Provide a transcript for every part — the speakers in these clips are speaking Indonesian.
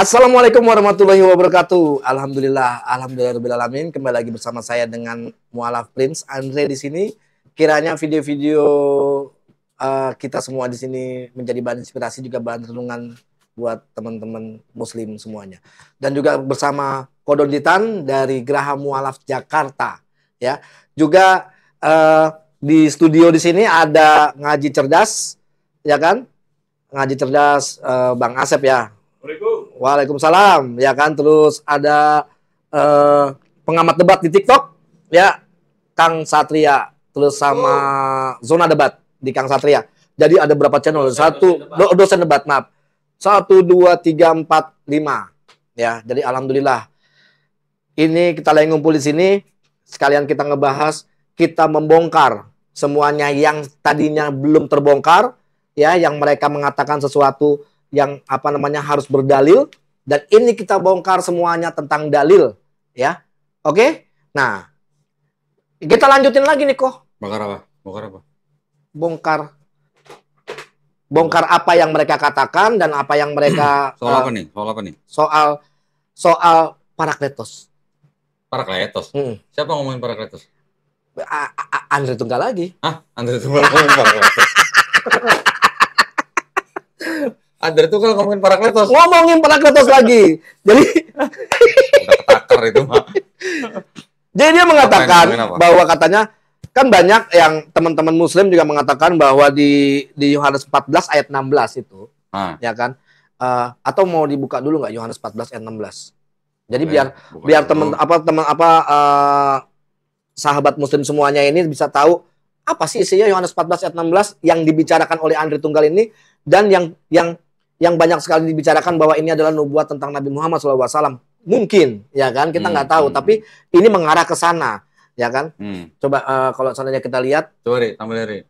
Assalamualaikum warahmatullahi wabarakatuh. Alhamdulillahirobbilalamin. Kembali lagi bersama saya dengan Mu'alaf Prince Andre di sini. Kiranya video-video kita semua di sini menjadi bahan inspirasi, juga bahan renungan buat teman-teman Muslim semuanya. Dan juga bersama Kodonditan dari Geraha Mu'alaf Jakarta. Ya, juga di studio di sini ada Ngaji Cerdas, ya kan? Ngaji Cerdas, Bang Asep ya. Waalaikumsalam, ya kan. Terus ada pengamat debat di TikTok, ya, Kang Satria. Terus sama Zona Debat di Kang Satria. Jadi ada berapa channel? Dosen debat, maaf. 1, 2, 3, 4, 5. Ya, jadi alhamdulillah. Ini kita lagi ngumpul di sini. Sekalian kita ngebahas, kita membongkar semuanya yang tadinya belum terbongkar, ya, yang mereka mengatakan sesuatu yang harus berdalil, dan ini kita bongkar semuanya tentang dalil, ya. Oke? Nah, kita lanjutin lagi nih kok. Bongkar apa? Bongkar apa? Bongkar apa yang mereka katakan dan apa yang mereka soal apa nih? Soal apa nih? Soal Parakletos. Parakletos. Siapa ngomongin Parakletos? Andre Tunggal lagi. Andre Tunggal ngomongin Parakletos. Andre Tunggal ngomongin Parakletos. Ngomongin Parakletos lagi. Jadi udah ketakar itu mah. Jadi dia mengatakan bahwa katanya kan banyak yang teman-teman Muslim juga mengatakan bahwa di Yohanes 14 ayat 16 itu, ya kan? Atau mau dibuka dulu nggak Yohanes 14 ayat 16? Jadi biar sahabat Muslim semuanya ini bisa tahu apa sih isinya Yohanes 14 ayat 16 yang dibicarakan oleh Andre Tunggal ini, dan yang banyak sekali dibicarakan bahwa ini adalah nubuat tentang Nabi Muhammad SAW. Mungkin, ya kan? Kita nggak tahu, tapi ini mengarah ke sana, ya kan? Coba kalau seandainya kita lihat. Coba deh, tampil dari.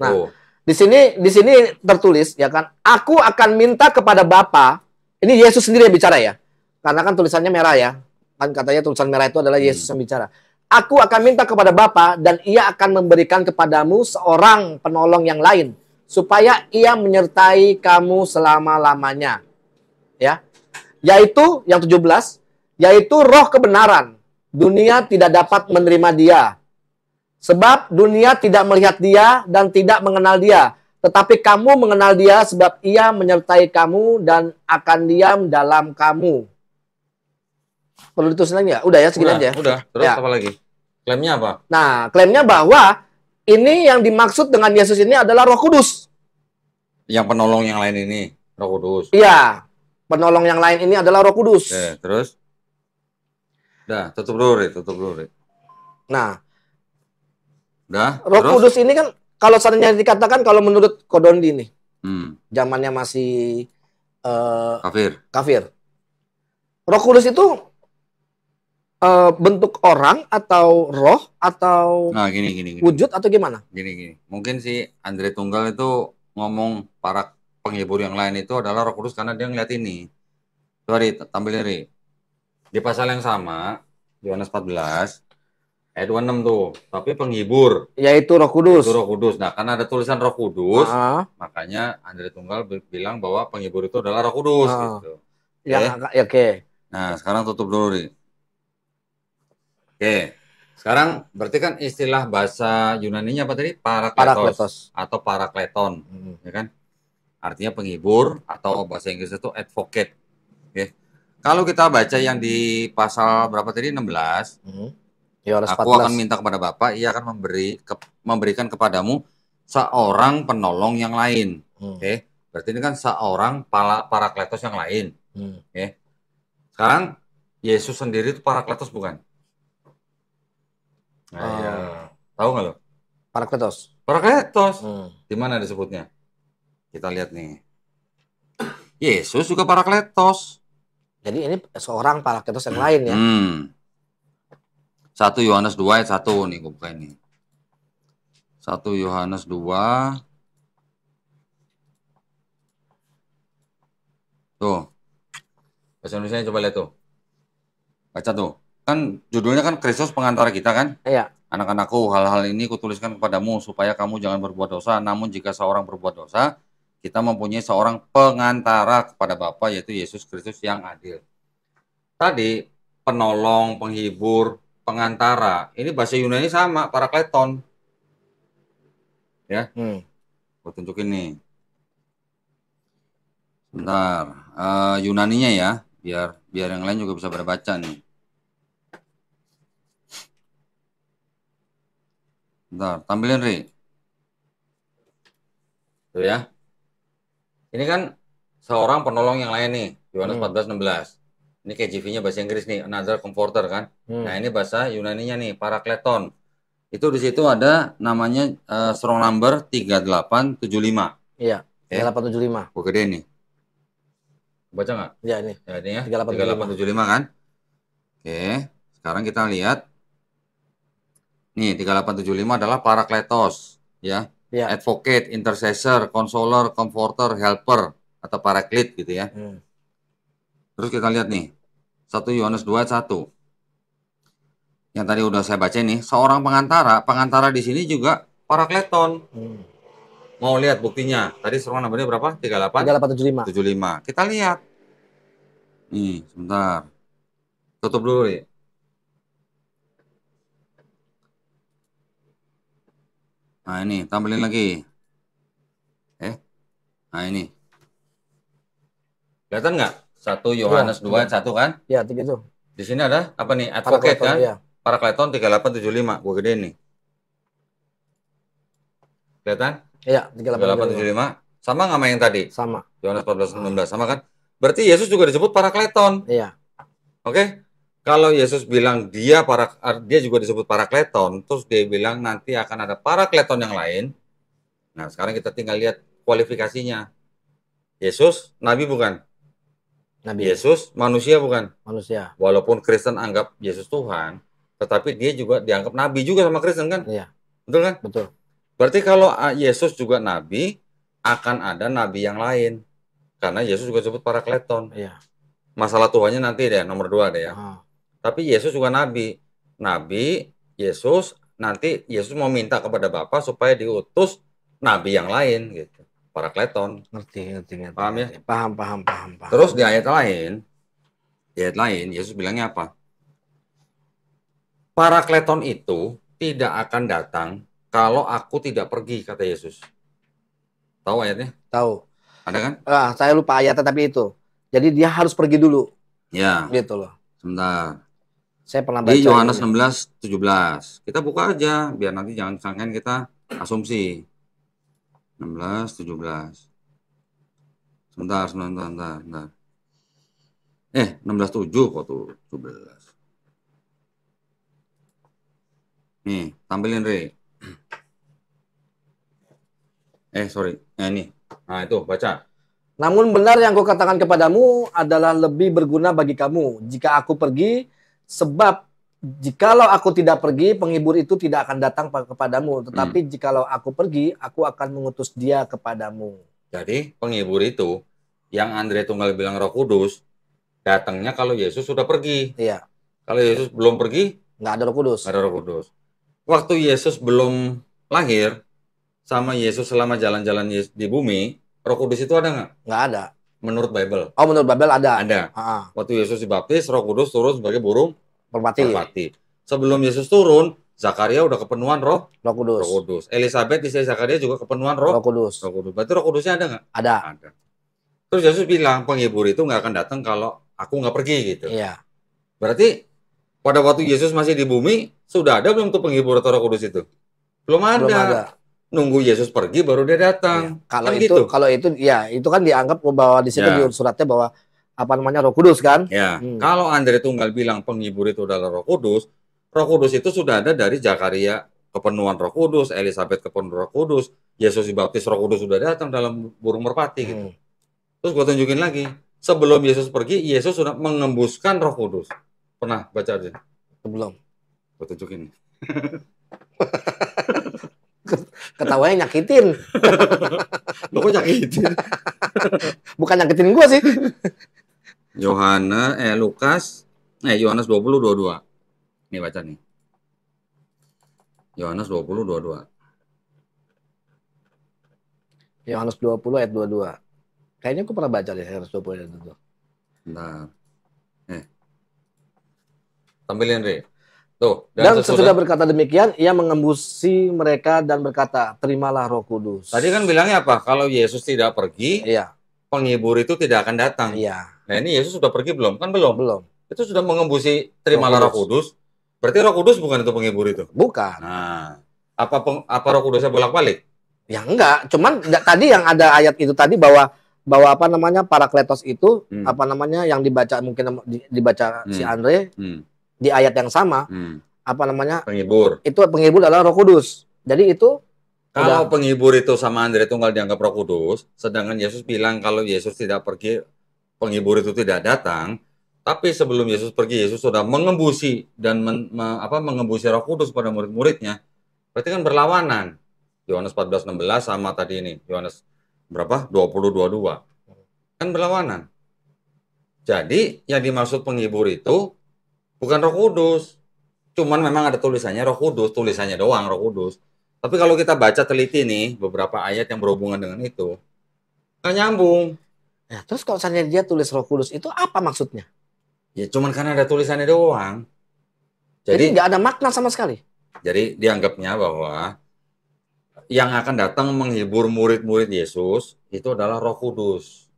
Nah, di sini tertulis, ya kan? Aku akan minta kepada Bapa. Ini Yesus sendiri yang bicara ya. Karena kan tulisannya merah ya. Kan katanya tulisan merah itu adalah Yesus yang bicara. Aku akan minta kepada Bapa, dan Ia akan memberikan kepadamu seorang penolong yang lain, supaya Ia menyertai kamu selama-lamanya. Ya. Yaitu yang 17, yaitu Roh kebenaran. Dunia tidak dapat menerima Dia, sebab dunia tidak melihat Dia dan tidak mengenal Dia. Tetapi kamu mengenal Dia, sebab Ia menyertai kamu dan akan diam dalam kamu. Perlu ditulis lagi nggak? Udah ya, segini aja. Udah. Terus apa lagi? Klaimnya apa? Nah, klaimnya bahwa ini yang dimaksud dengan Yesus ini adalah Roh Kudus. Yang penolong yang lain ini, Roh Kudus. Iya, penolong yang lain ini adalah Roh Kudus. Terus? Udah, tutup dulu, Rit. Nah, udah. Roh Kudus ini kan kalau seandainya dikatakan, kalau menurut Kodondi nih, zamannya masih kafir. Roh Kudus itu bentuk orang atau roh atau gini. wujud atau gimana? Gini. Mungkin si Andre Tunggal itu ngomong para penghibur yang lain itu adalah Roh Kudus karena dia ngeliat ini. Coba tampil dari. Di pasal yang sama, Yohanes 14 ayat 26 tuh. Tapi penghibur. Yaitu Roh Kudus. Itu Roh Kudus. Nah, karena ada tulisan Roh Kudus, makanya Andre Tunggal bilang bahwa penghibur itu adalah Roh Kudus. Gitu. Oke. Nah, sekarang tutup dulu nih. Oke, sekarang berarti kan istilah bahasa Yunaninya apa tadi? Parakletos atau parakleton, ya kan? Artinya penghibur, atau bahasa Inggris itu advocate. Oke. Kalau kita baca yang di pasal berapa tadi? 16. Aku akan minta kepada Bapa, Ia akan memberikan kepadamu seorang penolong yang lain. Oke. Berarti ini kan seorang parakletos yang lain. Oke. Sekarang Yesus sendiri itu parakletos bukan? Tahu nggak lo? Parakletos. Di mana disebutnya? Kita lihat nih. Yesus juga parakletos. Jadi ini seorang parakletos yang lain ya. 1 Yohanes 2 ayat 1 nih, gue buka ini. 1 Yohanes 2. Tuh. Bahasa Indonesia coba lihat tuh. Baca tuh. Kan judulnya kan Kristus pengantara kita kan? Iya. Anak-anakku, hal-hal ini kutuliskan kepadamu supaya kamu jangan berbuat dosa. Namun jika seorang berbuat dosa, kita mempunyai seorang pengantara kepada Bapa, yaitu Yesus Kristus yang adil. Tadi penolong, penghibur, pengantara, ini bahasa Yunani sama, parakleton. Ya, gue tunjukin nih. Bentar, Yunaninya ya, biar yang lain juga bisa berbaca nih. Bentar, tampilin Ri. Tuh ya. Ini kan seorang penolong yang lain nih, Yohanes 14:16. Ini KJV-nya bahasa Inggris nih, another comforter kan. Nah, ini bahasa Yunaninya nih, parakleton. Itu di situ ada namanya strong number 3875. Iya, 3875. Gue gede nih. Baca nggak? Iya, ini. Ya, ini ya. 3875 kan. Oke, sekarang kita lihat. Nih, 3875 adalah parakletos, ya. Advocate, intercessor, consoler, comforter, helper, atau paraclete gitu ya. Terus kita lihat nih, 1 Yohanes 2:1. Yang tadi udah saya baca nih, seorang pengantara di sini juga parakleton. Mau lihat buktinya? Tadi strong number-nya berapa? 3875. Kita lihat. Nih, sebentar. Tutup dulu ya. Nah, ini tampilin lagi. Nah, ini. Kelihatan nggak? 1 Yohanes 2:1 kan? Iya, itu. Di sini ada apa nih? Advocate kan? Iya. Parakleton 3875. Gue gedein nih. Kelihatan? Iya, 3875. Sama nggak sama yang tadi? Sama. Yohanes 14:19 sama kan? Berarti Yesus juga disebut parakleton. Iya. Oke? Kalau Yesus bilang dia juga disebut parakleton, terus dia bilang nanti akan ada parakleton yang lain. Nah, sekarang kita tinggal lihat kualifikasinya. Yesus nabi bukan? Nabi. Yesus manusia bukan? Manusia. Walaupun Kristen anggap Yesus Tuhan, tetapi dia juga dianggap nabi juga sama Kristen kan? Iya. Betul kan? Betul. Berarti kalau Yesus juga nabi, akan ada nabi yang lain. Karena Yesus juga disebut parakleton. Iya. Masalah Tuhannya nanti deh, nomor 2 deh ya. Tapi Yesus juga nabi. Nabi, Yesus, nanti Yesus mau minta kepada Bapa supaya diutus nabi yang lain gitu. Parakleton. Ngerti. Paham ya? Paham. Terus di ayat lain Yesus bilangnya apa? Parakleton itu tidak akan datang kalau aku tidak pergi, kata Yesus. Tahu ayatnya? Tahu. Ada kan? Saya lupa ayatnya tapi itu. Jadi dia harus pergi dulu. Ya. Gitu loh. Sebentar. Saya pernah baca di Yohanes 16:17. Kita buka aja biar nanti jangan sangkain kita asumsi. 16:17. Sebentar. 16:7 kok tuh 17. Nih, tampilin Re. Sorry. Ini. Nah, itu baca. Namun benar yang kukatakan kepadamu adalah lebih berguna bagi kamu jika aku pergi, sebab jikalau aku tidak pergi, penghibur itu tidak akan datang kepadamu. Tetapi jikalau aku pergi, aku akan mengutus dia kepadamu. Jadi penghibur itu, yang Andre Tunggal bilang Roh Kudus, datangnya kalau Yesus sudah pergi. Iya. Kalau Yesus belum pergi, nggak ada Roh Kudus. Nggak ada Roh Kudus. Waktu Yesus belum lahir, sama Yesus selama jalan-jalan di bumi, Roh Kudus itu ada nggak? Nggak ada. Menurut Bible. Oh, menurut Bible ada. Ada. Waktu Yesus dibaptis, Roh Kudus turun sebagai burung merpati. Sebelum Yesus turun, Zakaria udah kepenuhan Roh Kudus. Elizabeth istri Zakaria juga kepenuhan Roh Kudus. Berarti Roh Kudusnya ada nggak? Ada. Terus Yesus bilang penghibur itu nggak akan datang kalau aku nggak pergi gitu. Iya. Berarti pada waktu Yesus masih di bumi, sudah ada belum tuh penghibur atau Roh Kudus itu? Belum ada. Nunggu Yesus pergi baru dia datang. Ya. Kalau itu ya itu kan dianggap bahwa di situ di suratnya bahwa apa namanya Roh Kudus kan? Ya. Kalau Andre Tunggal bilang penghibur itu adalah Roh Kudus itu sudah ada dari Zakaria kepenuhan Roh Kudus, Elizabeth kepenuhan Roh Kudus, Yesus dibaptis Roh Kudus sudah datang dalam burung merpati gitu. Terus gue tunjukin lagi, sebelum Yesus pergi, Yesus sudah mengembuskan Roh Kudus. Pernah baca aja? Belum. Gue tunjukin. Ketawanya nyakitin. Lo kok nyakitin? Bukan nyakitin gua sih. Yohanes 20:22. Nih baca nih. Yohanes 20:22. Yohanes 20 ayat 22. Kayaknya aku pernah baca deh Yohanes 20 ayat 22. Nah. Tampilin, Re. Tuh, Dan sesudah berkata demikian, ia mengembusi mereka dan berkata, terimalah Roh Kudus. Tadi kan bilangnya apa? Kalau Yesus tidak pergi, iya, penghibur itu tidak akan datang. Iya. Nah, ini Yesus sudah pergi belum? Kan belum. Belum. Itu sudah mengembusi terimalah Roh Kudus. Berarti Roh Kudus bukan itu penghibur itu? Bukan. Nah, apa Roh Kudusnya bolak-balik? Ya enggak, cuman tadi yang ada ayat itu tadi bahwa apa namanya Parakletos itu apa namanya yang dibaca mungkin dibaca si Andre di ayat yang sama apa namanya penghibur. Itu penghibur adalah Roh Kudus. Jadi itu kalau penghibur itu sama Andre Tunggal dianggap Roh Kudus, sedangkan Yesus bilang kalau Yesus tidak pergi, penghibur itu tidak datang. Tapi sebelum Yesus pergi, Yesus sudah mengembusi dan mengembusi Roh Kudus pada murid-muridnya. Berarti kan berlawanan. Yohanes 14:16 sama tadi ini. Yohanes berapa? 20:22. Kan berlawanan. Jadi yang dimaksud penghibur itu bukan Roh Kudus. Cuman memang ada tulisannya Roh Kudus, tulisannya doang Roh Kudus. Tapi kalau kita baca teliti nih beberapa ayat yang berhubungan dengan itu, nggak nyambung. Ya, terus kalau misalnya dia tulis Roh Kudus itu apa maksudnya? Ya cuman karena ada tulisannya doang. Jadi nggak ada makna sama sekali. Jadi dianggapnya bahwa yang akan datang menghibur murid-murid Yesus itu adalah Roh Kudus.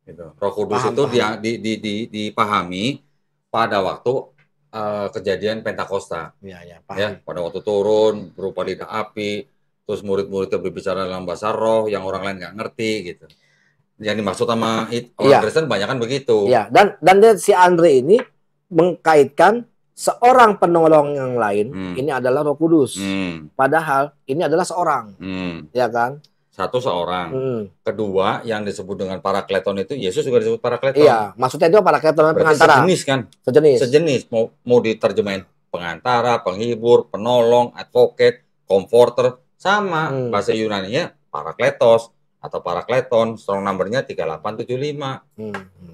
Gitu. Roh Kudus itu dipahami pada waktu kejadian Pentakosta. Ya, pada waktu turun berupa lidah api, terus murid-muridnya berbicara dalam bahasa roh yang orang lain nggak ngerti gitu. Yang dimaksud sama orang Kristen banyak kan begitu. Iya, dan si Andre ini mengkaitkan seorang penolong yang lain ini adalah Roh Kudus. Padahal ini adalah seorang. Ya kan? Satu seorang. Kedua yang disebut dengan Parakleton itu Yesus juga disebut Parakleton. Iya, maksudnya itu Parakleton pengantara. Sejenis kan? Sejenis. Mau diterjemahin pengantara, penghibur, penolong, advocate, comforter, sama bahasa Yunaninya Parakletos atau Parakleton, strong number-nya 3875.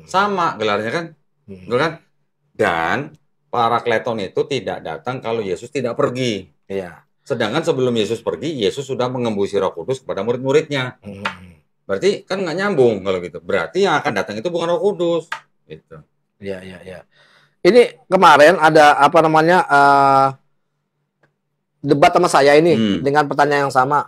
Sama gelarnya kan? Betul kan? Dan Parakleton itu tidak datang kalau Yesus tidak pergi. Iya. Sedangkan sebelum Yesus pergi, Yesus sudah mengembusi Roh Kudus kepada murid-muridnya. Berarti kan nggak nyambung kalau gitu. Berarti yang akan datang itu bukan Roh Kudus. Gitu. Iya. Ini kemarin ada apa namanya debat sama saya ini dengan pertanyaan yang sama.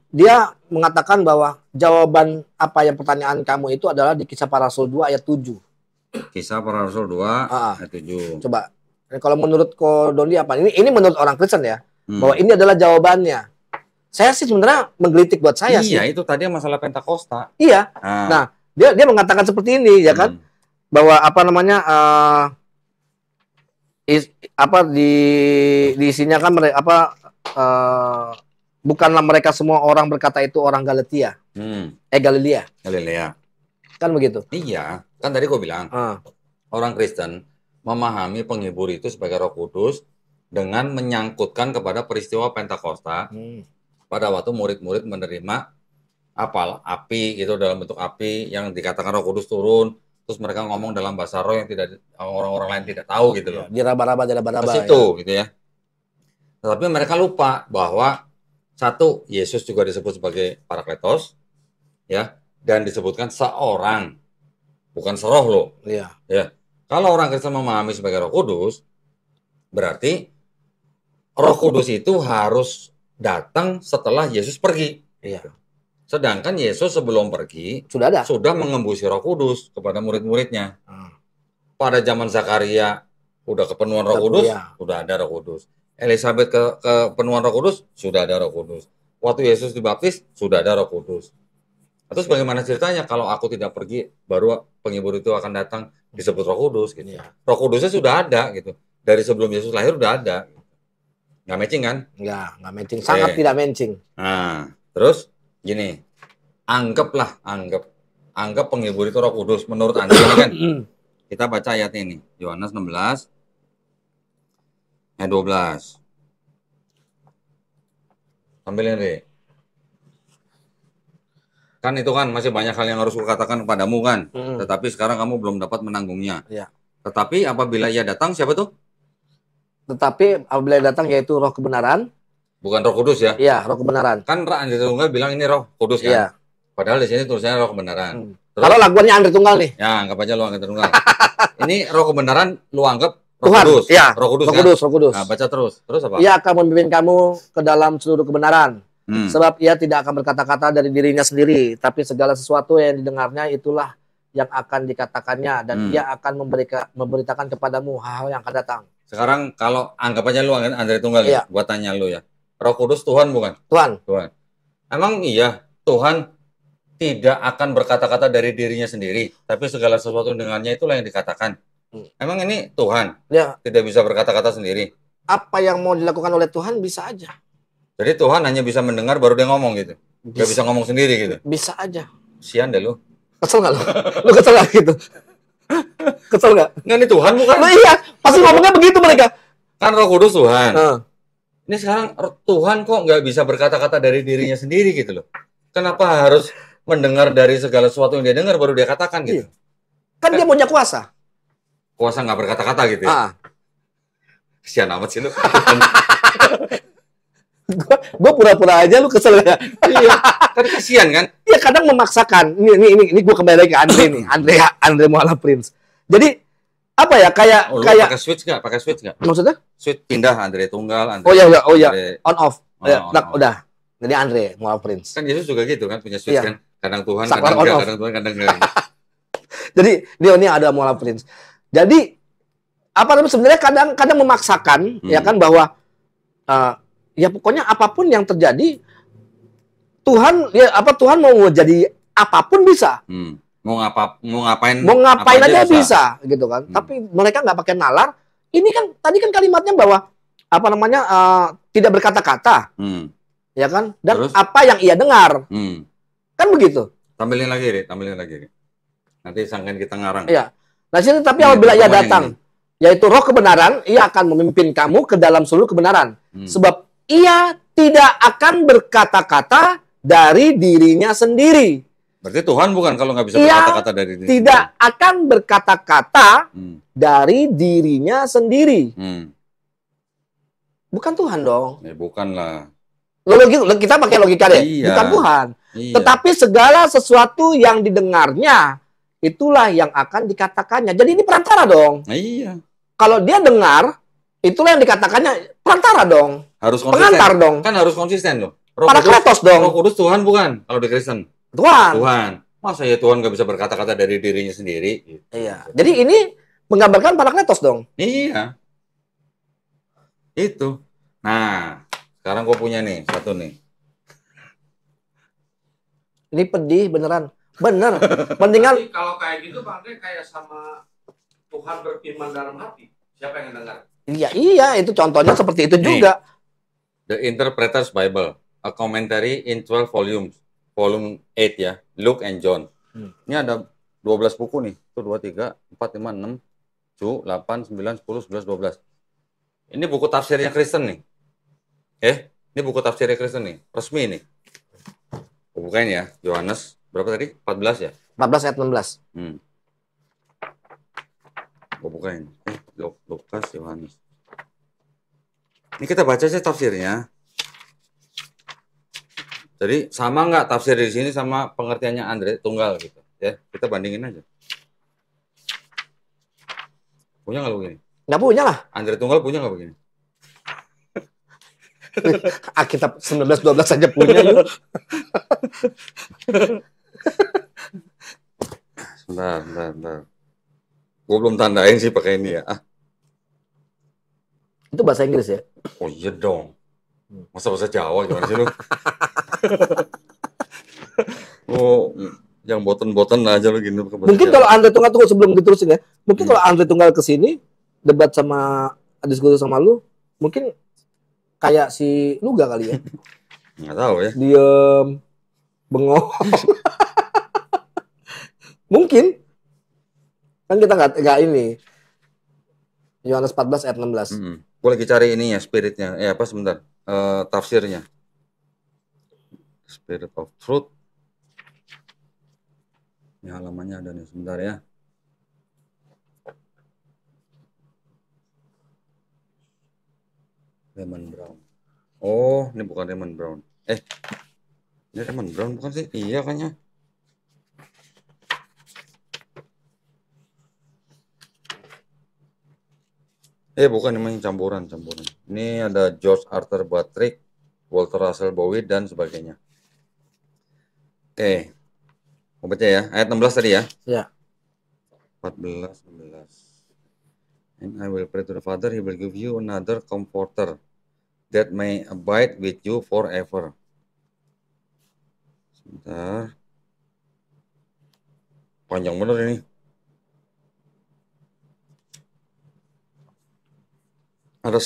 Dia mengatakan bahwa jawaban apa yang pertanyaan kamu itu adalah di Kisah Para Rasul 2 ayat 7. Kisah Para Rasul 2 ayat 7. Coba. Kalau menurut Ko Doni apa? Ini menurut orang Kristen ya. Bahwa ini adalah jawabannya. Saya sih sebenarnya menggelitik buat saya sih. Iya, itu tadi masalah Pentakosta. Iya. Nah, dia mengatakan seperti ini ya kan? Bahwa apa namanya di isinya kan bukanlah mereka semua orang berkata itu orang Galilea. Galilea. Kan begitu? Iya, kan tadi gue bilang. Orang Kristen memahami penghibur itu sebagai Roh Kudus dengan menyangkutkan kepada peristiwa Pentakosta. Pada waktu murid-murid menerima api gitu dalam bentuk api yang dikatakan Roh Kudus turun, terus mereka ngomong dalam bahasa roh yang tidak orang-orang lain tidak tahu gitu loh. Diraba-raba itu gitu ya. Tetapi mereka lupa bahwa satu, Yesus juga disebut sebagai Parakletos ya, dan disebutkan seorang, bukan seroh loh. Iya. Ya. Kalau orang Kristen memahami sebagai Roh Kudus, berarti Roh Kudus itu harus datang setelah Yesus pergi. Iya. Sedangkan Yesus sebelum pergi sudah mengembusi Roh Kudus kepada murid-muridnya. Pada zaman Zakaria udah kepenuhan Roh Kudus, sudah ada Roh Kudus. Elizabeth kepenuhan Roh Kudus, sudah ada Roh Kudus. Waktu Yesus dibaptis, sudah ada Roh Kudus. Terus bagaimana ceritanya kalau aku tidak pergi, baru penghibur itu akan datang disebut Roh Kudus gitu. Roh Kudusnya sudah ada gitu. Dari sebelum Yesus lahir udah ada. Nggak matching kan? Nggak matching. Sangat tidak matching. Nah, terus gini, anggap penghibur itu Roh Kudus menurut Anda ini kan. Kita baca ayat ini, Yohanes 16 ayat 12. Tampilin deh. Kan itu kan masih banyak hal yang harus kukatakan kepadamu kan. Tetapi sekarang kamu belum dapat menanggungnya. Ya. Tetapi apabila ia datang, siapa tuh? Tetapi apabila datang yaitu Roh kebenaran. Bukan Roh Kudus ya? Iya, Roh kebenaran. Kan Andrea Tunggal bilang ini Roh Kudus kan? Iya. Padahal di sini tulisannya roh kebenaran. Terus, kalau laguannya Andre Tunggal nih. Ya, anggap aja lu Andre Tunggal. Ini roh kebenaran lu anggap Roh Tuhan, Kudus. ya. Roh Kudus, Roh kan? Kudus, Roh Kudus. Nah, baca terus. Terus apa? Ia akan memimpin kamu ke dalam seluruh kebenaran. Sebab ia tidak akan berkata-kata dari dirinya sendiri, tapi segala sesuatu yang didengarnya itulah yang akan dikatakannya, dan ia akan memberitakan kepadamu hal-hal yang akan datang. Sekarang kalau anggap aja lu Andre Tunggal, ya. Gua tanya lu ya. Roh Kudus Tuhan bukan? Tuhan. Tuhan. Emang iya Tuhan tidak akan berkata-kata dari dirinya sendiri, tapi segala sesuatu dengannya itulah yang dikatakan. Emang ini Tuhan tidak bisa berkata-kata sendiri? Apa yang mau dilakukan oleh Tuhan bisa aja. Jadi Tuhan hanya bisa mendengar baru dia ngomong gitu? Gak bisa ngomong sendiri gitu? Bisa aja. Sian deh lu. Kesel gak lu? Lu kesel gak gitu? Kesel gak? Nggak, ini Tuhan bukan? Nah, iya, pasti ngomongnya begitu mereka. Kan Roh Kudus Tuhan. Ini sekarang Tuhan kok nggak bisa berkata-kata dari dirinya sendiri gitu loh? Kenapa harus mendengar dari segala sesuatu yang dia dengar baru dia katakan gitu? Kan dia punya kuasa. Kuasa nggak berkata-kata gitu ya? Kesian amat sih lu. Gue pura-pura aja, lu kesel ya? Iya, kan kesian kan? Iya, kadang memaksakan. Ini gue kembali lagi ke Andre nih, Andre Mualaf Prince. Jadi apa ya, kayak pakai switch nggak? Pakai switch nggak? Maksudnya? Switch pindah Andre Tunggal. Andre, oh iya, on off. Udah. Jadi Andre Mualaf Prince. Kan Yesus juga gitu kan, punya switch kan? Kadang Tuhan, kadang enggak, kadang Tuhan, kadang enggak. Jadi ini ada Mualaf Prince. Jadi apa namanya, sebenarnya kadang memaksakan ya kan, bahwa ya pokoknya apapun yang terjadi Tuhan mau jadi apapun bisa. Mau ngapain aja bisa gitu kan. Tapi mereka nggak pakai nalar. Ini kan tadi kan kalimatnya bahwa apa namanya, tidak berkata-kata. Ya kan? Dan terus, apa yang ia dengar. Kan begitu. Tampilin lagi. Nanti sangkain kita ngarang. Iya. Nah, sini tapi apabila ia datang, yaitu roh kebenaran, ia akan memimpin kamu ke dalam seluruh kebenaran. Sebab ia tidak akan berkata-kata dari dirinya sendiri. Berarti Tuhan bukan kalau nggak bisa berkata-kata dari dirinya sendiri. Tidak akan berkata-kata dari dirinya sendiri. Bukan Tuhan dong. Ya bukan lah. Kita pakai logika deh. Iya. Bukan Tuhan. Iya. Tetapi segala sesuatu yang didengarnya, itulah yang akan dikatakannya. Jadi ini perantara dong. Iya. Kalau dia dengar, itulah yang dikatakannya, perantara dong. Harus konsisten. Pengantar dong. Kan harus konsisten loh. Parakletos dong. Roh Kudus Tuhan bukan kalau di Kristen. Tuhan. Masa ya Tuhan nggak bisa berkata-kata dari dirinya sendiri? Gitu. Iya. Jadi ini menggambarkan parakletos dong. Iya. Itu. Nah, sekarang gue punya nih satu nih. Ini pedih beneran. Bener. Mendingan kalau kayak gitu Bang, kayak sama Tuhan berfirman dalam hati. Siapa yang dengar? Iya, itu contohnya seperti itu juga. The Interpreter's Bible, a commentary in 12 volumes. Volume 8 ya, Luke and John. Ini ada 12 buku nih. Itu 2, 3, 4, 5, 6, 7, 8, 9, 10, 11, 12. Ini buku tafsirnya Kristen nih. Ini buku tafsirnya Kristen nih. Resmi nih. Bukain ya, Yohanes. Berapa tadi? 14 ya? 14 ayat 16. Gue bukain. Lukas, Yohanes. Ini kita baca aja tafsirnya. Jadi sama nggak tafsir di sini sama pengertiannya Andre Tunggal gitu. Ya, kita bandingin aja. Punya nggak lo begini? Nggak punya lah. Andre Tunggal punya nggak begini? Alkitab 19-12 saja punya yuk. Bentar. Gue belum tandain sih pakai ini ya. Itu bahasa Inggris ya? Oh iya dong. Masa bahasa Jawa gimana sih lu? Oh, yang boten-boten aja lu gini. Mungkin kalau Andre Tunggal tuh sebelum diterusin ya. Mungkin kalau Andre Tunggal kesini debat sama diskusi sama lu, mungkin kayak si Nuga kali ya. Nggak tahu ya. Diem, bengong. Mungkin. Kan kita nggak ini. Yohanes 14 ayat 16. Gue lagi cari ini ya, spiritnya. Apa sebentar. Tafsirnya. Spirit of Truth. Ini halamannya ada nih, sebentar ya. Raymond Brown. Oh, ini bukan Raymond Brown. Ini Raymond Brown bukan sih? Iya kayaknya. Bukan, ini campuran. Ini ada George Arthur Buttrick, Walter Russell Bowie, dan sebagainya. Oke. Mau baca ya, ayat 16 tadi ya? Ya. 14, 16. And I will pray to the Father, He will give you another comforter that may abide with you forever. Sebentar. Panjang bener ini. Ada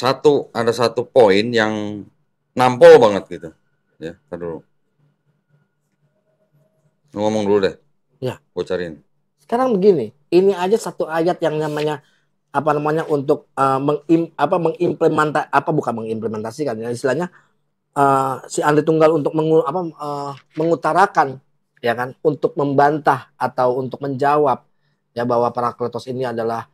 satu poin yang nampol banget gitu. Ya, tar dulu. Ngomong dulu deh. Ya. Gue cariin. Sekarang begini, ini aja satu ayat yang namanya untuk mengimplementasikan ya, istilahnya si Andri Tunggal untuk mengutarakan ya kan, untuk membantah atau untuk menjawab ya bahwa Parakletos ini adalah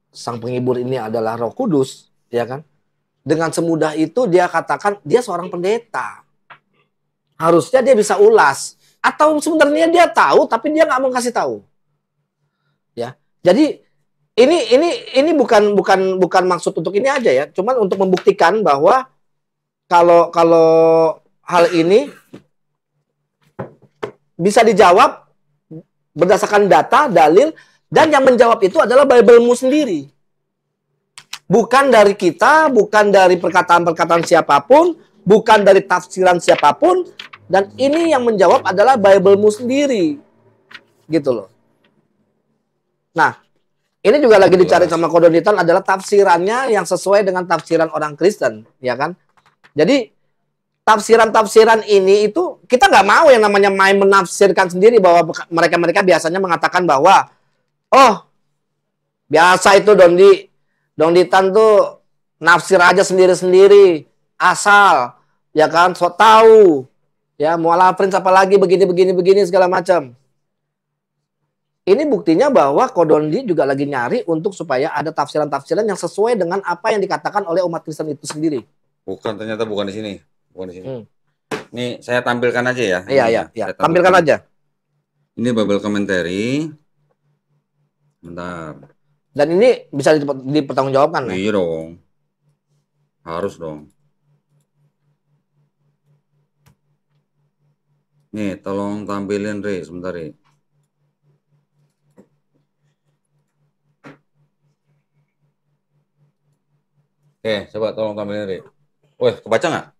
sang penghibur, ini adalah Roh Kudus ya kan. Dengan semudah itu dia katakan dia seorang pendeta. Harusnya dia bisa ulas, atau sebenarnya dia tahu tapi dia nggak mau kasih tahu. Ya. Jadi ini bukan maksud untuk ini aja ya, cuman untuk membuktikan bahwa kalau hal ini bisa dijawab berdasarkan data, dalil, dan yang menjawab itu adalah Bible-mu sendiri. Bukan dari kita, bukan dari perkataan-perkataan siapapun, bukan dari tafsiran siapapun, dan ini yang menjawab adalah Bible-mu sendiri. Gitu loh. Nah, ini juga lagi dicari sama Kodonitan adalah tafsirannya yang sesuai dengan tafsiran orang Kristen, ya kan? Jadi tafsiran-tafsiran ini itu kita nggak mau yang namanya main menafsirkan sendiri, bahwa mereka biasanya mengatakan bahwa biasa itu Donditan tuh nafsir aja sendiri-sendiri, asal ya kan, sok tahu ya, Mualaf Prince apalagi begini segala macam. Ini buktinya bahwa Kodondi juga lagi nyari untuk supaya ada tafsiran-tafsiran yang sesuai dengan apa yang dikatakan oleh umat Kristen itu sendiri. Ternyata bukan di sini. Nih, saya tampilkan aja ya. Iya. Tampilkan aja. Ini Bible Commentary. Bentar. Dan ini bisa dipertanggungjawabkan. Iya dong. Harus dong. Nih, tolong tampilin, Re, sebentar, Re. Oke, coba tolong tampilin, Re. Wih, kebaca nggak?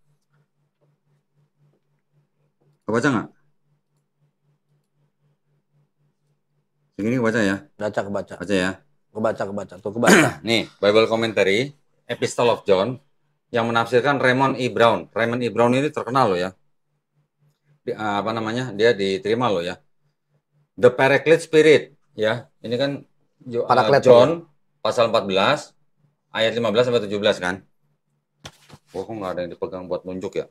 Segini kebaca ya? Kebaca. Baca ya? Kebaca. Tuh kebaca. Nih, Bible Commentary, Epistle of John, yang menafsirkan Raymond E. Brown. Raymond E. Brown ini terkenal loh ya. Dia diterima loh ya. The Paraclete Spirit, ya. Ini kan John pasal 14 ayat 15 sampai 17 kan. Kok nggak ada yang dipegang buat nunjuk ya?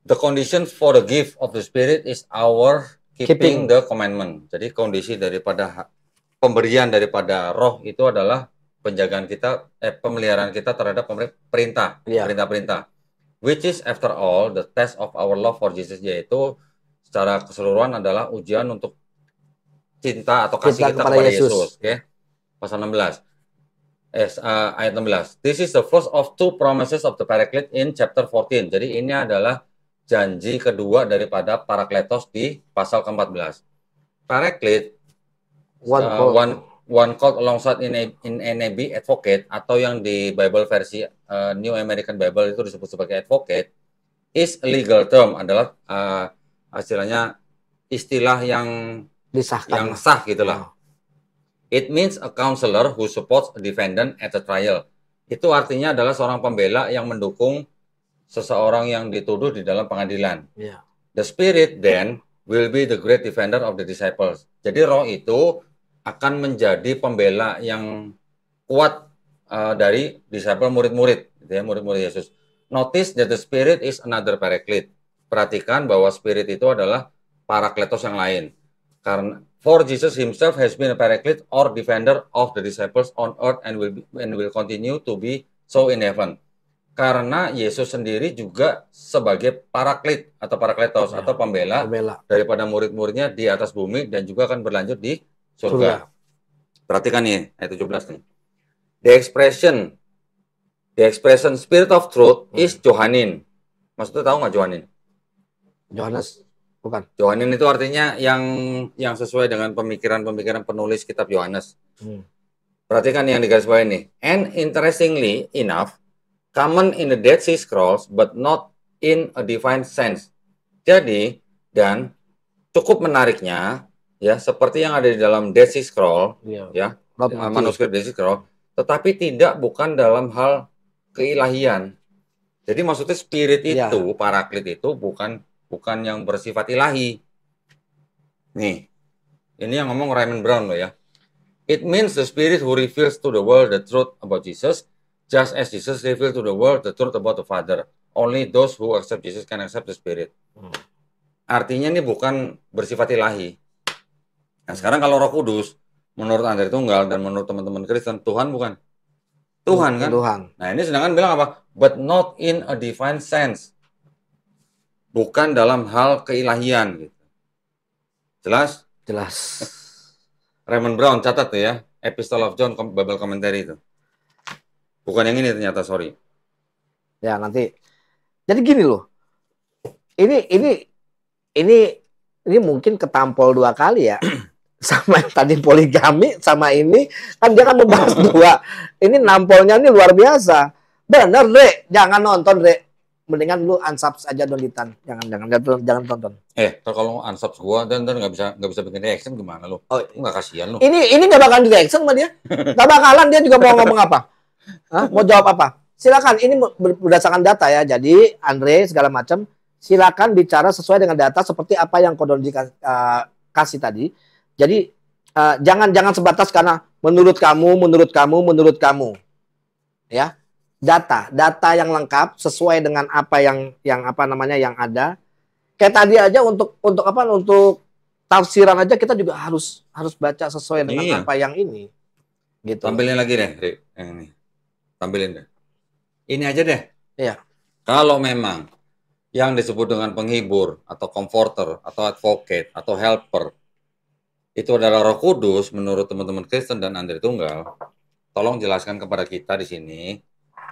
The condition for the gift of the Spirit is our keeping the commandment. Jadi kondisi daripada pemberian daripada Roh itu adalah penjagaan kita, pemeliharaan kita terhadap perintah-perintah. Which is after all the test of our love for Jesus, yaitu secara keseluruhan adalah ujian untuk cinta atau kasih kita kepada Yesus. Oke. Pasal 16. Ayat 16. This is the first of two promises of the Paraclete in chapter 14. Jadi ini adalah janji kedua daripada Parakletos di pasal ke-14. Paraclete, one called alongside in NAB advocate, atau yang di Bible versi New American Bible itu disebut sebagai advocate, is a legal term, adalah istilahnya istilah yang disahkan, yang sah gitulah. It means a counselor who supports a defendant at a trial. Itu artinya adalah seorang pembela yang mendukung seseorang yang dituduh di dalam pengadilan. Yeah. The Spirit then will be the great defender of the disciples. Jadi Roh itu akan menjadi pembela yang kuat dari disciple, murid-murid, gitu ya, murid-murid Yesus. Notice that the Spirit is another Paraclete. Perhatikan bahwa Spirit itu adalah Parakletos yang lain. Karena for Jesus himself has been a Paraclete or defender of the disciples on earth and will continue to be so in heaven. Karena Yesus sendiri juga sebagai paraklit atau parakletos atau pembela daripada murid-muridnya di atas bumi dan juga akan berlanjut di surga. Perhatikan nih ayat 17 nih. The expression Spirit of Truth is Johannine. Maksudnya tahu nggak Johannine? Yohanes, bukan. Johannine itu artinya yang sesuai dengan pemikiran-pemikiran penulis kitab Yohanes. Perhatikan yang digarisbawahi ini. And interestingly enough, common in the Dead Sea Scrolls, but not in a divine sense. Jadi, dan cukup menariknya, ya, seperti yang ada di dalam Dead Sea Scroll, ya, manuskrip Dead Sea Scroll, tetapi bukan dalam hal keilahian. Jadi maksudnya spirit itu, paraklit itu bukan yang bersifat ilahi. Nih, ini yang ngomong Raymond Brown loh ya. It means the spirit who reveals to the world the truth about Jesus, just as Jesus revealed to the world the truth about the Father. Only those who accept Jesus can accept the Spirit. Artinya ini bukan bersifat ilahi. Nah sekarang kalau Roh Kudus, menurut Andre Tunggal dan menurut teman-teman Kristen, Tuhan bukan? Tuhan kan? Tuhan. Nah ini sedangkan bilang apa? But not in a divine sense. Bukan dalam hal keilahian. Gitu. Jelas? Jelas. Raymond Brown catat tuh ya, Epistle of John Bible Commentary itu. Bukan yang ini ternyata, sorry. Ya nanti. Jadi gini loh. Ini mungkin ketampol 2 kali ya. Sama yang tadi poligami, sama ini kan dia kan membahas 2. Ini nampolnya ini luar biasa. Bener, Re. Jangan nonton, Re. Mendingan lu unsubs aja Donitan. Jangan tonton. Kalau unsubs gua dan nggak bisa bikin reaction gimana lu? Oh, nggak kasihan lu. Ini nggak bakalan di reaction sama dia. Nggak bakalan, dia juga mau ngomong apa? Mau jawab apa? Silakan, ini berdasarkan data ya. Jadi Andre segala macam, silakan bicara sesuai dengan data seperti apa yang Kodon kasih tadi. Jadi jangan sebatas karena menurut kamu. Ya. Data yang lengkap sesuai dengan apa yang ada. Kayak tadi aja untuk tafsiran aja kita juga harus baca sesuai dengan apa yang ini. Gitu. Tampilin lagi deh, Rick, yang ini. Tampilin deh. Ini aja deh. Iya. Kalau memang yang disebut dengan penghibur atau comforter atau advocate atau helper itu adalah Roh Kudus menurut teman-teman Kristen dan Andre Tunggal, tolong jelaskan kepada kita di sini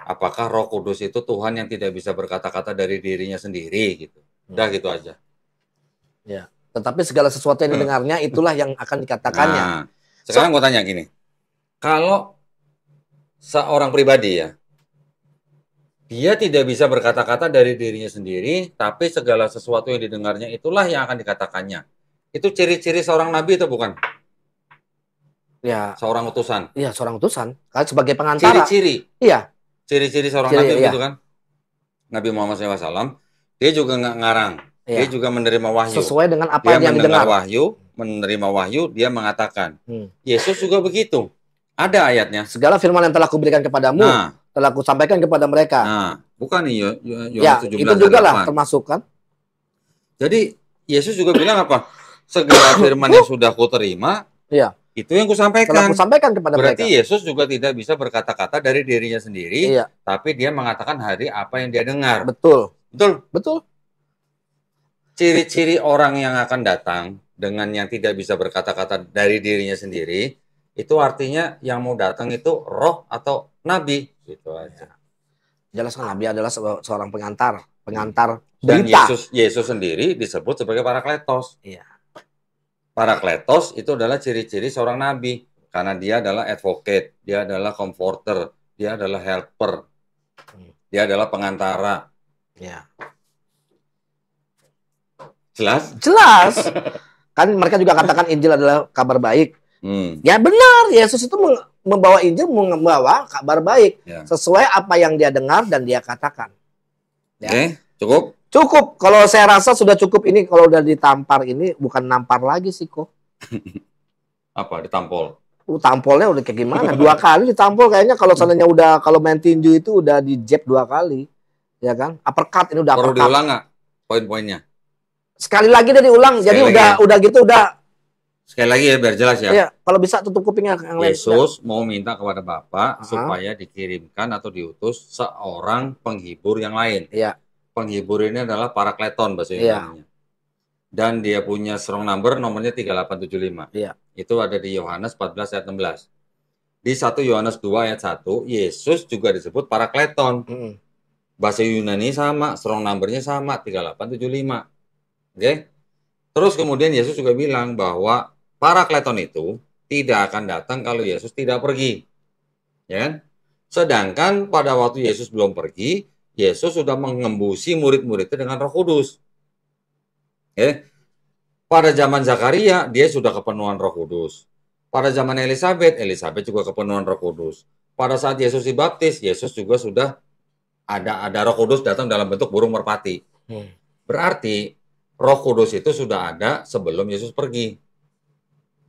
apakah Roh Kudus itu Tuhan yang tidak bisa berkata-kata dari dirinya sendiri gitu. Udah gitu aja. Ya. Tetapi segala sesuatu yang didengarnya itulah yang akan dikatakannya. Nah, sekarang gue tanya gini. Kalau seorang pribadi ya, dia tidak bisa berkata-kata dari dirinya sendiri, tapi segala sesuatu yang didengarnya itulah yang akan dikatakannya. Itu ciri-ciri seorang nabi atau bukan? Ya. Seorang utusan. Iya, seorang utusan. Kan sebagai pengantara. Ciri-ciri. Iya. Ciri-ciri seorang nabi gitu kan? Nabi Muhammad SAW, dia juga nggak ngarang. Dia juga menerima wahyu. Sesuai dengan apa yang didengar. Menerima wahyu, dia mengatakan. Yesus juga begitu. Ada ayatnya. Segala firman yang telah kuberikan kepadamu, telah kusampaikan kepada mereka. Nah, bukan nih Yohanes 17 itu juga lah termasuk kan. Jadi Yesus juga bilang apa? Segala firman yang sudah kuterima, itu yang kusampaikan. Telah kusampaikan kepada mereka. Berarti Yesus juga tidak bisa berkata-kata dari dirinya sendiri, tapi dia mengatakan hari apa yang dia dengar. Betul. Ciri-ciri orang yang akan datang dengan yang tidak bisa berkata-kata dari dirinya sendiri, itu artinya yang mau datang itu roh atau nabi, gitu aja. Jelas kan nabi adalah seorang pengantar berita. Dan Yesus sendiri disebut sebagai parakletos. Iya. Parakletos itu adalah ciri-ciri seorang nabi karena dia adalah advocate, dia adalah comforter, dia adalah helper, dia adalah pengantara. Iya. Jelas? Kan mereka juga katakan Injil adalah kabar baik. Ya benar, Yesus itu membawa Injil, membawa kabar baik sesuai apa yang dia dengar dan dia katakan. Ya. Cukup? Cukup. Kalau saya rasa sudah cukup ini. Kalau udah ditampar ini bukan nampar lagi sih kok. Apa? Ditampol? Tampolnya udah kayak gimana? 2 kali ditampol kayaknya. Kalau seandainya kalau main tinju itu udah di jab 2 kali, ya kan? Uppercut ini udah. Perlu diulang nggak poin-poinnya? Sekali lagi dia diulang. Jadi udah gitu udah. Sekali lagi ya biar jelas ya. Iya, kalau bisa tutup kupingnya yang lain. Yesus mau minta kepada Bapa supaya dikirimkan atau diutus seorang penghibur yang lain. Iya. Penghibur ini adalah Parakleton bahasa Yunani-nya. Dan dia punya strong number, nomornya 3875. Iya. Itu ada di Yohanes 14 ayat 16. Di 1 Yohanes 2 ayat 1, Yesus juga disebut Parakleton. Bahasa Yunani sama, strong number-nya sama, 3875. Oke? Terus kemudian Yesus juga bilang bahwa Parakleton itu tidak akan datang kalau Yesus tidak pergi. Ya kan? Sedangkan pada waktu Yesus belum pergi, Yesus sudah mengembusi murid-muridnya dengan Roh Kudus. Ya. Pada zaman Zakaria, dia sudah kepenuhan Roh Kudus. Pada zaman Elizabeth juga kepenuhan Roh Kudus. Pada saat Yesus dibaptis, Yesus juga sudah ada Roh Kudus datang dalam bentuk burung merpati. Berarti Roh Kudus itu sudah ada sebelum Yesus pergi.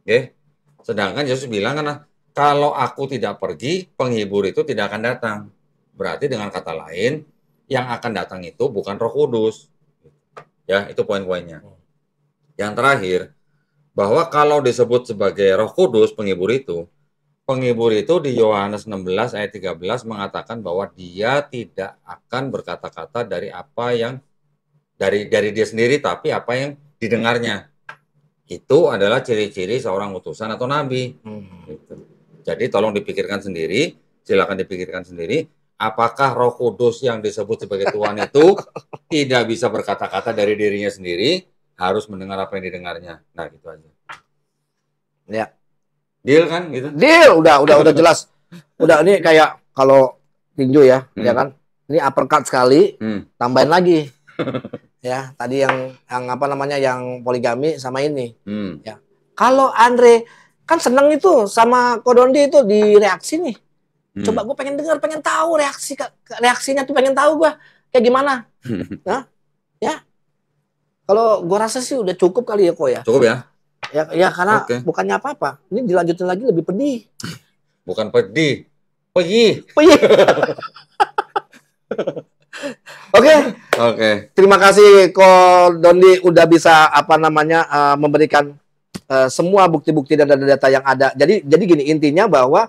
Oke. Sedangkan Yesus bilang kan, kalau aku tidak pergi, penghibur itu tidak akan datang. Berarti dengan kata lain, yang akan datang itu bukan Roh Kudus. Ya, itu poin-poinnya. Yang terakhir, bahwa kalau disebut sebagai Roh Kudus, penghibur itu di Yohanes 16 ayat 13 mengatakan bahwa dia tidak akan berkata-kata dari apa yang dari dia sendiri, tapi apa yang didengarnya. Itu adalah ciri-ciri seorang utusan atau nabi. Gitu. Jadi tolong dipikirkan sendiri, silakan dipikirkan sendiri, apakah Roh Kudus yang disebut sebagai Tuhan itu tidak bisa berkata-kata dari dirinya sendiri, harus mendengar apa yang didengarnya. Nah, gitu aja. Ya. Deal kan gitu? Deal, udah jelas. Udah ini kayak kalau tinju ya, ya kan? Ini uppercut sekali, tambahin lagi. Ya, tadi yang apa namanya yang poligami sama ini. Ya. Kalau Andre kan seneng itu sama Kodondi itu di reaksi nih. Coba gue pengen dengar, pengen tahu reaksinya tuh, pengen tahu gue kayak gimana. Nah, ya. Kalau gue rasa sih udah cukup kali ya kok ya. Cukup ya? Ya karena bukannya apa-apa. Ini dilanjutin lagi lebih pedih. Bukan pedih. Pedih. Oke. Terima kasih Ko Dondi udah bisa memberikan semua bukti-bukti dan data-data yang ada. Jadi gini intinya bahwa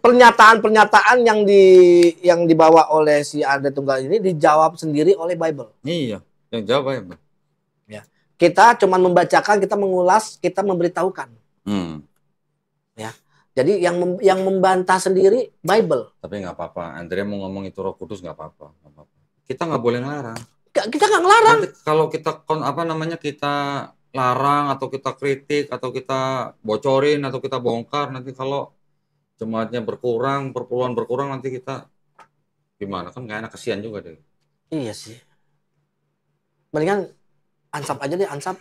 pernyataan yang dibawa oleh si Andre Tunggal ini dijawab sendiri oleh Bible. Iya, yang jawab Bible. Ya. Kita cuma membacakan, kita mengulas, kita memberitahukan. Ya. Jadi yang membantah sendiri Bible. Tapi nggak apa-apa. Andre mau ngomong itu Roh Kudus nggak apa-apa. Kita nggak boleh ngelarang. Kita nggak ngelarang. Nanti kalau kita kita larang atau kita kritik atau kita bocorin atau kita bongkar, nanti kalau jemaatnya berkurang, perpuluhan berkurang, nanti kita gimana, kan nggak enak, kasihan juga deh. Iya sih. Mendingan ansap aja deh, ansap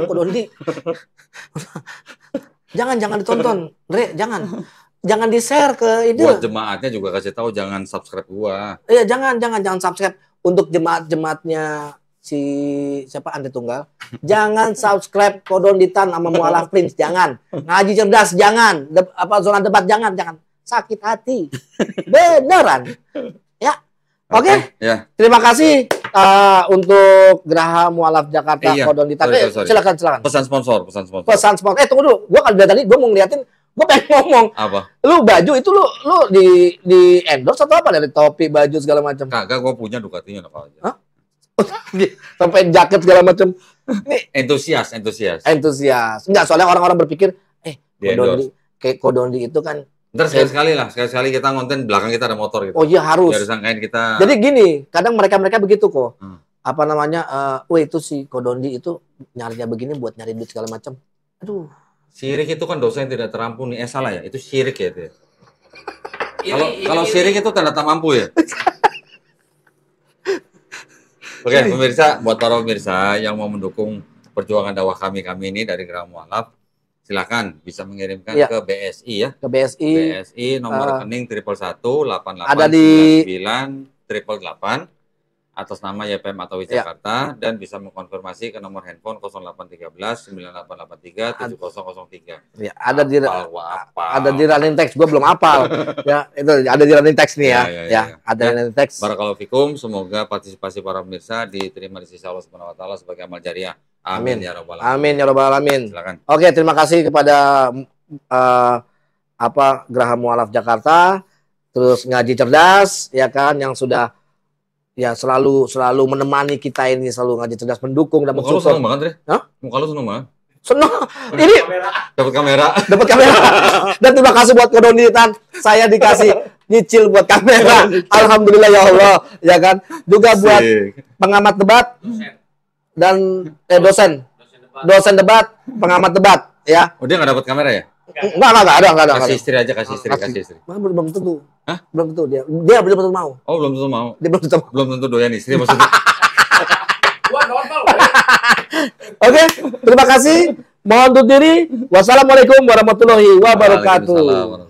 Kodondi. Jangan ditonton, Re, jangan di-share ke itu. Buat jemaatnya juga kasih tahu jangan subscribe gua. Iya, jangan subscribe untuk jemaatnya si siapa Andre Tunggal. Jangan subscribe Kodonditan sama Mualaf Prince, jangan. Ngaji cerdas jangan, zona debat jangan. Sakit hati. Beneran. Ya. Oke. Ya. Terima kasih untuk Geraha Mualaf Jakarta Kodonditan. Silakan. Pesan sponsor. Tunggu dulu. Gua kalau dari tadi gua mau ngeliatin, gua pengen ngomong. Apa? Lu baju itu lu di endorse atau apa, dari topi, baju segala macam? Kagak, gua punya Ducatinya apa aja. Hah? Sampai jaket segala macam. Ini entusias. Enggak, soalnya orang-orang berpikir Kodondi itu kan. Ntar sekali-sekali kita ngonten belakang kita ada motor gitu. Oh iya, harus. Biar sangkain kita. Jadi gini, kadang mereka begitu kok. Itu si Kodondi itu nyarinya begini buat nyari duit segala macam. Aduh. Syirik itu kan dosa yang tidak terampuni. Salah ya? Itu syirik ya itu. Kalau syirik itu tanda tak mampu ya. Oke, pemirsa, buat para pemirsa yang mau mendukung perjuangan dakwah kami ini dari Geraha Mualaf, silakan bisa mengirimkan ke BSI ya. Ke BSI. BSI nomor rekening 111 88 ada di 99 888. atas nama YPM atau Jakarta dan bisa mengkonfirmasi ke nomor handphone 0813 9883 7003. Ya, ada di running text, gue belum hafal. Ya, itu ada di running text nih ya. Ada di running text. Barakallahu fikum, semoga partisipasi para pemirsa diterima di sisi Allah Subhanahu wa taala sebagai amal jariah. Amin ya rabbal alamin. Amin ya rabbal alamin. Silakan. Oke, terima kasih kepada Geraha Mu'alaf Jakarta, terus Ngaji Cerdas ya kan, yang sudah ya selalu menemani kita ini, selalu Ngaji Cerdas, mendukung dan mensupport. Muka lu seneng banget, Re. Hah? Muka lu seneng banget. Seneng. Ini dapat kamera. Dan terima kasih buat kedonitan. Saya dikasih nyicil buat kamera. Alhamdulillah ya Allah, ya kan. Juga buat pengamat debat dan dosen debat, pengamat debat ya. Oh, dia nggak dapat kamera ya? Enggak ada. Kasih istri aja, kasih istri. Belum tentu. Hah? Belum tentu dia belum tentu mau. Oh, belum tentu mau. Dia belum tentu doyan istri maksudnya. Gua normal. Oke, terima kasih. Mohon undur diri. Wassalamualaikum warahmatullahi wabarakatuh.